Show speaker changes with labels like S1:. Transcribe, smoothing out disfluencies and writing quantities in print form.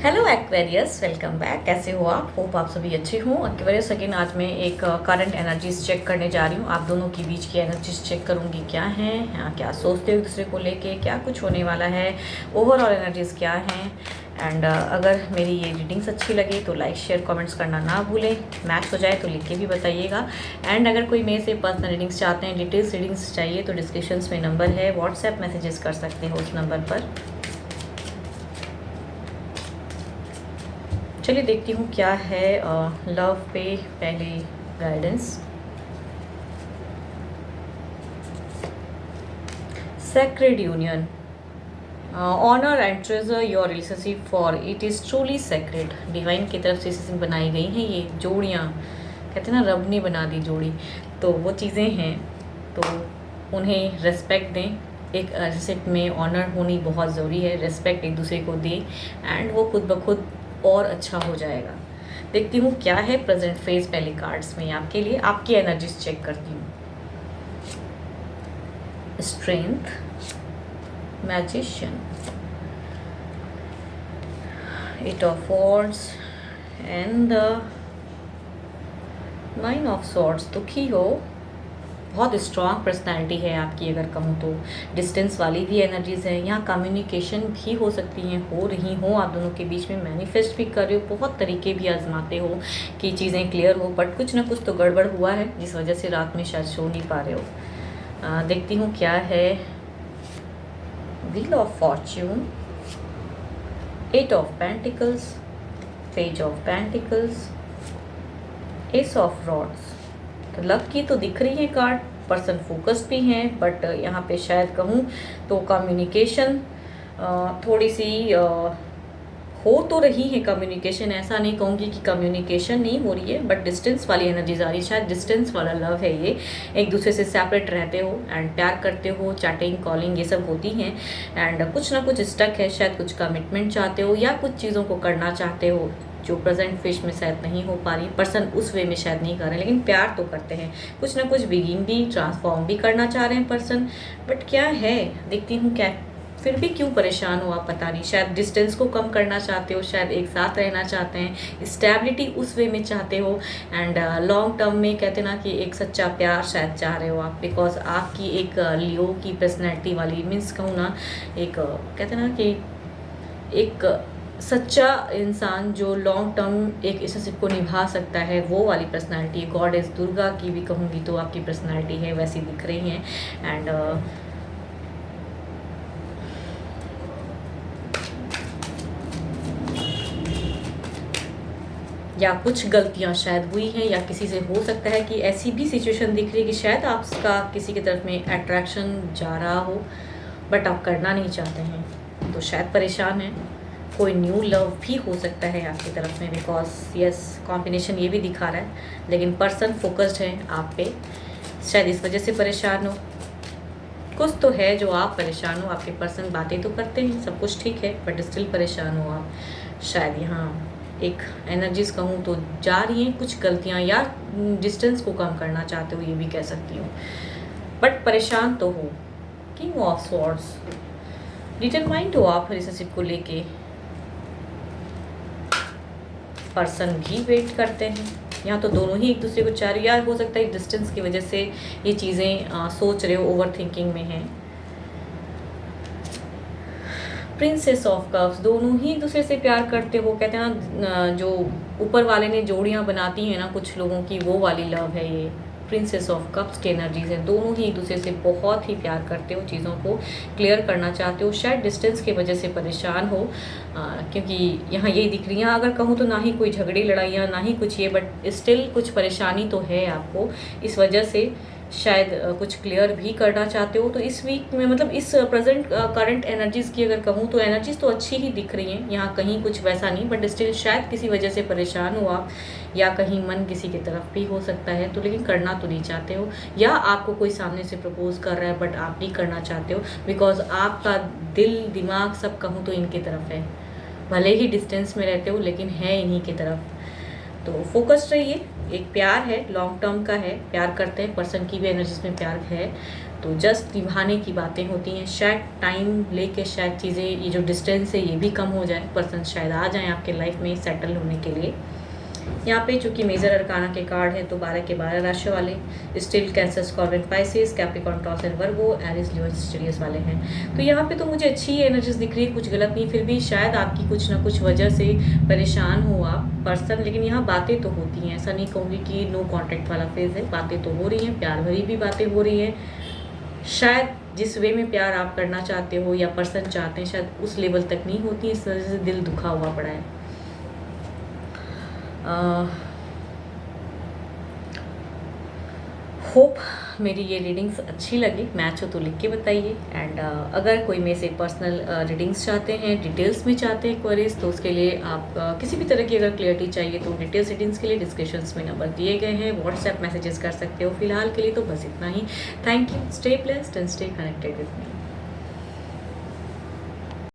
S1: Hello Aquarius, welcome back. कैसे हो आप? होप आप सभी अच्छे हों। एक्वेरियस अगेन आज मैं एक करंट एनर्जीज चेक करने जा रही हूँ। आप दोनों के बीच की एनर्जीज चेक करूँगी क्या हैं, क्या सोचते हो एक दूसरे को लेके, क्या कुछ होने वाला है, ओवरऑल एनर्जीज क्या हैं। एंड अगर मेरी ये रीडिंग्स अच्छी लगे तो लाइक शेयर कमेंट्स करना ना भूलें। मैच हो जाए तो लिख के भी बताइएगा। एंड अगर कोई मेरे से पर्सनल रीडिंग्स चाहते हैं, डिटेल्स रीडिंग्स चाहिए तो डिस्क्रिप्शन में नंबर है, व्हाट्सएप मैसेजेस कर सकते हो उस नंबर पर। चलिए देखती हूँ क्या है लव पे पहले guidance. Sacred union, honour and treasure your relationship for it is truly sacred. Divine की तरफ से बनाई गई हैं ये जोड़ियाँ। कहते हैं ना, रब ने बना दी जोड़ी, तो वो चीज़ें हैं, तो उन्हें रेस्पेक्ट दें। एक रिलेशनशिप में ऑनर होनी बहुत ज़रूरी है, रेस्पेक्ट एक दूसरे को दें एंड वो खुद ब खुद और अच्छा हो जाएगा। देखती हूँ क्या है प्रेजेंट फेज पहले कार्ड्स में आपके लिए। आपकी एनर्जीज चेक करती हूँ। Strength, magician, eight of wands and the nine of swords. दुखी हो, बहुत स्ट्रॉन्ग पर्सनैलिटी है आपकी अगर कहूँ तो। डिस्टेंस वाली भी एनर्जीज है यहाँ। कम्युनिकेशन भी हो सकती हैं, हो रही हो आप दोनों के बीच में। मैनिफेस्ट भी कर रहे हो, बहुत तरीके भी आजमाते हो कि चीज़ें क्लियर हो, बट कुछ ना कुछ तो गड़बड़ हुआ है जिस वजह से रात में शायद सो नहीं पा रहे हो। देखती हूँ क्या है। Wheel of fortune, eight of pentacles, page of pentacles, ace of rods. तो लव की तो दिख रही है कार्ड, पर्सन फोकस्ड भी हैं, बट यहाँ पे शायद कहूँ तो कम्युनिकेशन थोड़ी सी हो तो रही है। कम्युनिकेशन, ऐसा नहीं कहूँगी कि कम्युनिकेशन नहीं हो रही है, बट डिस्टेंस वाली एनर्जीज आ रही है। शायद डिस्टेंस वाला लव है ये। एक दूसरे से सेपरेट रहते हो एंड प्यार करते हो, चैटिंग कॉलिंग ये सब होती हैं एंड कुछ ना कुछ स्टक है। शायद कुछ कमिटमेंट चाहते हो या कुछ चीज़ों को करना चाहते हो जो प्रेजेंट फेज में शायद नहीं हो पा रही। पर्सन उस वे में शायद नहीं कर रहे, लेकिन प्यार तो करते हैं। कुछ ना कुछ बिगिन भी, ट्रांसफॉर्म भी करना चाह रहे हैं पर्सन, बट क्या है देखती हूँ क्या। फिर भी क्यों परेशान हो आप, पता नहीं। शायद डिस्टेंस को कम करना चाहते हो, शायद एक साथ रहना चाहते हैं, स्टेबिलिटी उस वे में चाहते हो एंड लॉन्ग टर्म में कहते ना कि एक सच्चा प्यार शायद चाह रहे हो आप। बिकॉज आपकी एक लियो की पर्सनैलिटी वाली, मीन्स कहूँ ना, एक कहते ना कि एक सच्चा इंसान जो लॉन्ग टर्म एक रिलेशनशिप को निभा सकता है, वो वाली पर्सनालिटी। गॉडेस दुर्गा की भी कहूँगी तो आपकी पर्सनालिटी है, वैसी दिख रही हैं एंड या कुछ गलतियां शायद हुई हैं, या किसी से हो सकता है कि ऐसी भी सिचुएशन दिख रही है कि शायद आपका किसी की तरफ में अट्रैक्शन जा रहा हो, बट आप करना नहीं चाहते हैं, तो शायद परेशान हैं। कोई न्यू लव भी हो सकता है आपकी तरफ में, बिकॉज यस कॉम्बिनेशन ये भी दिखा रहा है, लेकिन पर्सन फोकस्ड है आप पे, शायद इस वजह से परेशान हो। कुछ तो है जो आप परेशान हो। आपके पर्सन बातें तो करते हैं, सब कुछ ठीक है, बट स्टिल परेशान हो आप। शायद यहाँ एक एनर्जीज कहूँ तो जा रही हैं कुछ गलतियाँ, या डिस्टेंस को कम करना चाहते हो, ये भी कह सकती हूँ, बट परेशान तो हो। किंग ऑफ स्वॉर्ड्स, डिटरमाइंड हो आप रिलेशनशिप को लेके। पर्सन भी वेट करते हैं यहाँ, तो दोनों ही एक दूसरे को चाह रहे हो, या हो सकता है डिस्टेंस की वजह से ये चीज़ें सोच रहे हो, ओवर थिंकिंग में हैं। प्रिंसेस ऑफ कप्स, दोनों ही एक दूसरे से प्यार करते हो। कहते हैं ना, जो ऊपर वाले ने जोड़ियाँ बनाती हैं ना कुछ लोगों की, वो वाली लव है ये। प्रिंसेस ऑफ कप्स की एनर्जीज है। दोनों ही एक दूसरे से बहुत ही प्यार करते हो, चीज़ों को क्लियर करना चाहते हो। शायद डिस्टेंस की वजह से परेशान हो, क्योंकि यहाँ यही दिख रही है। अगर कहूँ तो ना ही कोई झगड़े लड़ाइयाँ, ना ही कुछ ये, बट स्टिल कुछ परेशानी तो है आपको। इस वजह से शायद कुछ क्लियर भी करना चाहते हो। तो इस वीक में, मतलब इस प्रेजेंट करंट एनर्जीज़ की अगर कहूँ तो एनर्जीज़ तो अच्छी ही दिख रही हैं यहाँ, कहीं कुछ वैसा नहीं, बट स्टिल शायद किसी वजह से परेशान हो आप, या कहीं मन किसी की तरफ भी हो सकता है, तो लेकिन करना तो नहीं चाहते हो। या आपको कोई सामने से प्रपोज कर रहा है बट आप नहीं करना चाहते हो, बिकॉज आपका दिल दिमाग सब कहूँ तो इनकी तरफ है। भले ही डिस्टेंस में रहते हो, लेकिन है इन्हीं की तरफ। तो फोकस्ड रहिए। एक प्यार है, लॉन्ग टर्म का है, प्यार करते हैं, पर्सन की भी एनर्जीज में प्यार है, तो जस्ट निभाने की बातें होती हैं। शायद टाइम लेके शायद चीज़ें, ये जो डिस्टेंस है ये भी कम हो जाए, पर्सन शायद आ जाए आपके लाइफ में सेटल होने के लिए। यहाँ पे चूंकि मेजर अरकाना के कार्ड हैं तो 12 के 12 राशि वाले still, cancer, scorpion, Pisces, Capricorn, taurus and Virgo, Aries, Leo, Sagittarius वाले हैं। तो यहाँ पे तो मुझे अच्छी एनर्जीज दिख रही है, कुछ गलत नहीं। फिर भी शायद आपकी कुछ ना कुछ वजह से परेशान हो आप पर्सन, लेकिन यहाँ बातें तो होती हैं। ऐसा नहीं कहूँगी कि नो कॉन्टैक्ट वाला फेज है, बातें तो हो रही हैं, प्यार भरी भी बातें हो रही हैं। शायद जिस वे में प्यार आप करना चाहते हो या पर्सन चाहते हैं शायद उस लेवल तक नहीं होती, इस वजह से दिल दुखा हुआ पड़ा है। होप मेरी ये रीडिंग्स अच्छी लगी, मैच हो तो लिख के बताइए। एंड अगर कोई मेरे से पर्सनल रीडिंग्स चाहते हैं, डिटेल्स में चाहते हैं क्वेरीज, तो उसके लिए आप किसी भी तरह की अगर क्लियरिटी चाहिए तो डिटेल्स रीडिंग्स के लिए डिस्क्रिप्शंस में नंबर दिए गए हैं, व्हाट्सएप मैसेजेस कर सकते हो। फिलहाल के लिए तो बस इतना ही। Thank you, stay blessed and stay connected with me.